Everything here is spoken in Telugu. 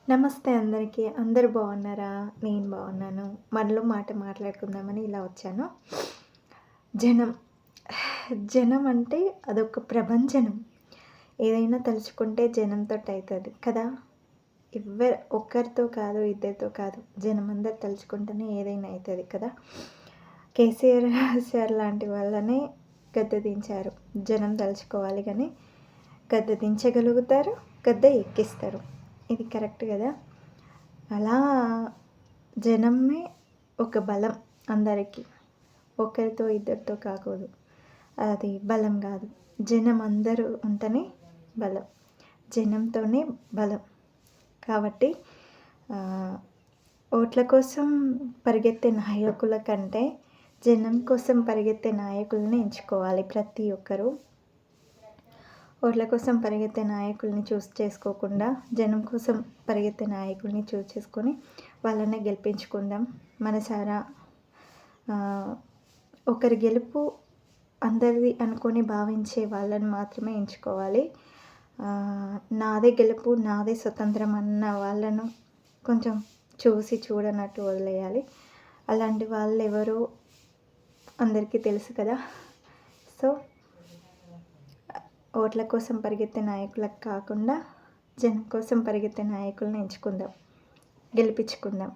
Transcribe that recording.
నమస్తే అందరికీ. అందరూ బాగున్నారా? నేను బాగున్నాను. మనలో మాట మాట్లాడుకుందామని ఇలా వచ్చాను. జనం. జనం అంటే అదొక ప్రభంజనం. ఏదైనా తలుచుకుంటే జనంతోటయితది కదా! ఒక్కరితో కాదు, ఇద్దరితో కాదు. జనమందరూ తలుచుకుంటేనే ఏదైనా అయితది కదా! కేసీఆర్ సార్ లాంటి వాళ్ళనే గద్దె దించారు. జనం తలుచుకోవాలి గానీ గద్దె దించగలుగుతారు, గద్దె ఎక్కిస్తారు. ఇది కరెక్ట్ కదా! అలా జనమే ఒక బలం అందరికీ. ఒకరితో ఇద్దరితో కాకూడదు. అది బలం కాదు. జనం అందరూ ఉంటేనే బలం. జనంతోనే బలం. కాబట్టి ఓట్ల కోసం పరిగెత్తే నాయకుల కంటే జనం కోసం పరిగెత్తే నాయకులని ఎంచుకోవాలి ప్రతి ఒక్కరూ. ఓట్ల కోసం పరిగెత్తే నాయకుల్ని చూస్ చేసుకోకుండా జనం కోసం పరిగెత్తే నాయకుల్ని చూస్ చేసుకొని వాళ్ళనే గెలిపించుకుందాం మనసారా. ఒకరి గెలుపు అందరిది అనుకొని భావించే వాళ్ళని మాత్రమే ఎంచుకోవాలి. నాదే గెలుపు, నాదే స్వతంత్రం అన్న వాళ్ళను కొంచెం చూడనట్టు వదిలేయాలి. అలాంటి వాళ్ళు ఎవరో అందరికీ తెలుసు కదా! సో ఓట్ల కోసం పరిగెత్తే నాయకులకు కాకుండా జనం కోసం పరిగెత్తే నాయకులను ఎంచుకుందాం, గెలిపించుకుందాం.